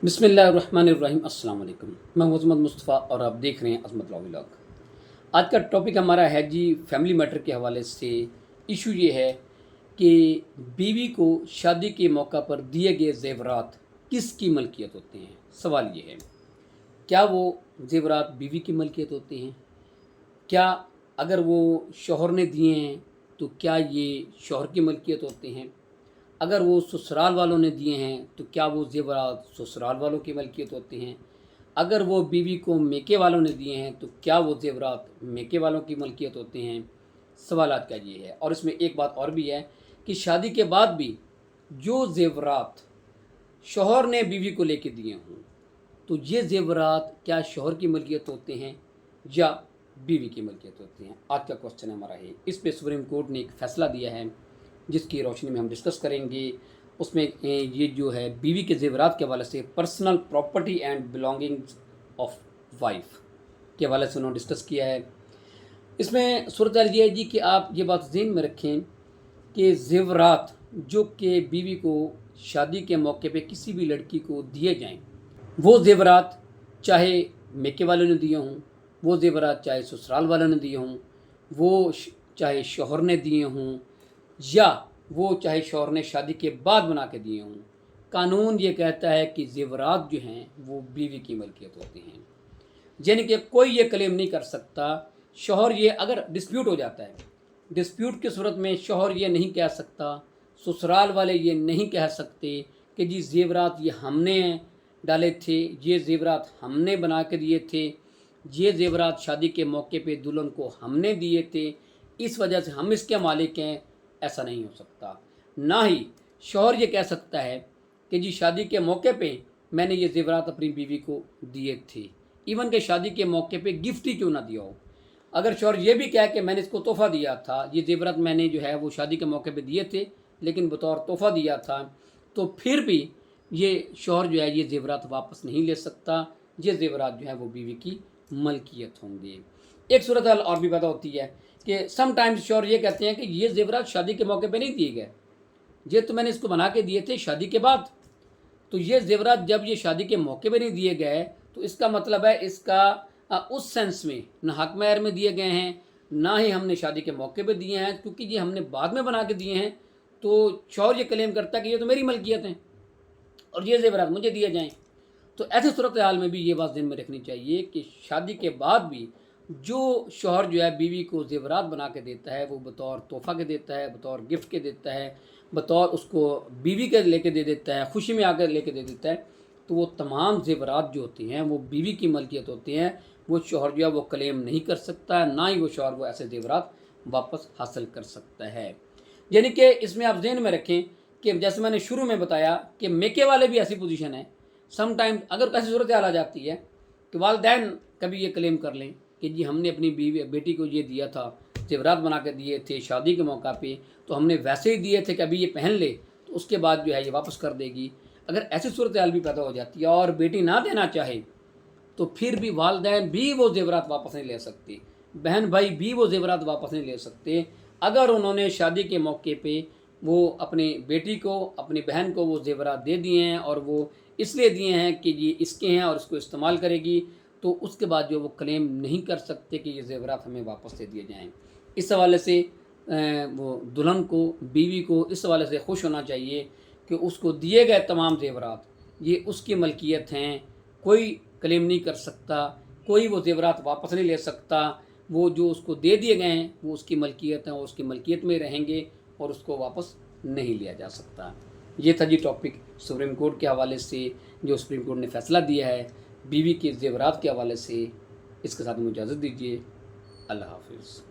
बिस्मिल्लाहिर्रहमानिर्रहीम। अस्सलाम वालेकुम। मैं मोहम्मद मुस्तफ़ा और आप देख रहे हैं अज़मत लॉ व्लॉग। आज का टॉपिक हमारा है जी फैमिली मैटर के हवाले से। इशू ये है कि बीवी को शादी के मौका पर दिए गए ज़ेवरात किसकी मलकियत होते हैं। सवाल ये है, क्या वो ज़ेवरात बीवी की मलकियत होते हैं? क्या अगर वो शौहर ने दिए हैं तो क्या ये शौहर की मलकियत होते हैं? अगर वो ससुराल वालों ने दिए हैं तो क्या वो ज़ेवरात ससुराल वालों की मलकियत होते हैं? अगर वो बीवी को मेके वालों ने दिए हैं तो क्या वो ज़ेवरात मेके वालों की मलकियत होते हैं? सवालात का ये है। और इसमें एक बात और भी है कि शादी के बाद भी जो ज़ेवरात शौहर ने बीवी को लेके दिए हों तो ये ज़ेवरात क्या शौहर की मलकियत होते हैं या बीवी की मलकियत होते हैं? आज का क्वेश्चन हमारा है। इस पे सुप्रीम कोर्ट ने एक फ़ैसला दिया है जिसकी रोशनी में हम डिस्कस करेंगे। उसमें ये जो है बीवी के ज़ेवरात के हवाले से personal property and belongings of wife के हवाले से उन्होंने डिस्कस किया है। इसमें सूरत हाल ये है जी कि आप ये बात ज़हन में रखें कि ज़ेवरात जो कि बीवी को शादी के मौके पे किसी भी लड़की को दिए जाएं, वो ज़ेवरात चाहे मेके वालों ने दिए हों, वो ज़ेवरात चाहे ससुराल वालों ने दिए हों, वो चाहे शौहर ने दिए हों या वो चाहे शौहर ने शादी के बाद बना के दिए हों, कानून ये कहता है कि ज़ेवरात जो हैं वो बीवी की मलकियत होते हैं। यानी कि कोई ये क्लेम नहीं कर सकता। शौहर ये अगर डिस्प्यूट हो जाता है, डिस्प्यूट की सूरत में शौहर ये नहीं कह सकता, ससुराल वाले ये नहीं कह सकते कि जी ज़ेवरात ये हमने डाले थे, ये ज़ेवरात हमने बना के दिए थे, ये ज़ेवरात शादी के मौके पे दुल्हन को हमने दिए थे, इस वजह से हम इसके मालिक हैं। ऐसा नहीं हो सकता। ना ही शौहर ये कह सकता है कि जी शादी के मौके पे मैंने ये ज़ेवरात अपनी बीवी को दिए थे, इवन के शादी के मौके पे गिफ्ट ही क्यों ना दिया हो। अगर शौहर ये भी कहे कि मैंने इसको तोहफ़ा दिया था, ये ज़ेवरात मैंने जो है वो शादी के मौके पे दिए थे लेकिन बतौर तोहफ़ा दिया था, तो फिर भी ये शौहर जो है ये ज़ेवरात वापस नहीं ले सकता। ये ज़ेवरात जो है वो बीवी की मलकियत होंगे। एक सूरत हाल और भी पैदा होती है कि समटाइम्स शौहर ये कहते हैं कि ये ज़ेवरात शादी के मौके पे नहीं दिए गए, ये तो मैंने इसको बना के दिए थे शादी के बाद। तो ये ज़ेवरात जब ये शादी के मौके पे नहीं दिए गए तो इसका मतलब है इसका उस सेंस में ना हक महर में दिए गए हैं, ना ही हमने शादी के मौके पे दिए हैं, क्योंकि ये हमने बाद में बना के दिए हैं। तो शौहर ये क्लेम करता है कि ये तो मेरी मलकियत हैं और ये ज़ेवरात मुझे दिए जाएँ। तो ऐसे सूरत हाल में भी ये बात ध्यान में रखनी चाहिए कि शादी के बाद भी जो शौहर जो है बीवी को ज़ेवरात बना के देता है वो बतौर तोहफ़ा के देता है, बतौर गिफ्ट के देता है, बतौर उसको बीवी के लेके दे देता है, खुशी में आकर लेके दे देता है, तो वो तमाम ज़ेवरात जो होती हैं वो बीवी की मलकियत होती हैं। वो शौहर जो है वो क्लेम नहीं कर सकता है, ना ही वो शौहर वो ऐसे ज़ेवरात वापस हासिल कर सकता है। यानी कि इसमें आप ज़हन में रखें कि जैसे मैंने शुरू में बताया कि मेके वाले भी ऐसी पोजीशन है। समटाइम अगर कैसी सूरत हाल आ जाती है कि वालिदैन कभी ये क्लेम कर लें कि जी हमने अपनी बीवी बेटी को ये दिया था, ज़ेवरात बना के दिए थे शादी के मौका पे, तो हमने वैसे ही दिए थे कि अभी ये पहन ले, तो उसके बाद जो है ये वापस कर देगी। अगर ऐसी सूरत हाल भी पैदा हो जाती है और बेटी ना देना चाहे तो फिर भी वालिदैन भी वो ज़ेवरात वापस नहीं ले सकते, बहन भाई भी वो ज़ेवरात वापस नहीं ले सकते। अगर उन्होंने शादी के मौके पे वो अपनी बेटी को, अपनी बहन को वो ज़ेवरात दे दिए हैं और वो इसलिए दिए हैं कि ये इसके हैं और इसको इस्तेमाल करेगी, तो उसके बाद जो वो क्लेम नहीं कर सकते कि ये ज़ेवरात हमें वापस दे दिए जाएँ। इस हवाले से वो दुल्हन को, बीवी को इस हवाले से खुश होना चाहिए कि उसको दिए गए तमाम ज़ेवरात ये उसकी मलकियत हैं, कोई क्लेम नहीं कर सकता, कोई वो ज़ेवरात वापस नहीं ले सकता। वो जो उसको दे दिए गए हैं वो उसकी मलकियत हैं, वो उसकी मलकियत में रहेंगे और उसको वापस नहीं लिया जा सकता। ये था जी टॉपिक सुप्रीम कोर्ट के हवाले से, जो सुप्रीम कोर्ट ने फ़ैसला दिया है बीवी के ज़ेवरात के हवाले से। इसके साथ मुझे इजाज़त दीजिए। अल्लाह हाफ़िज़।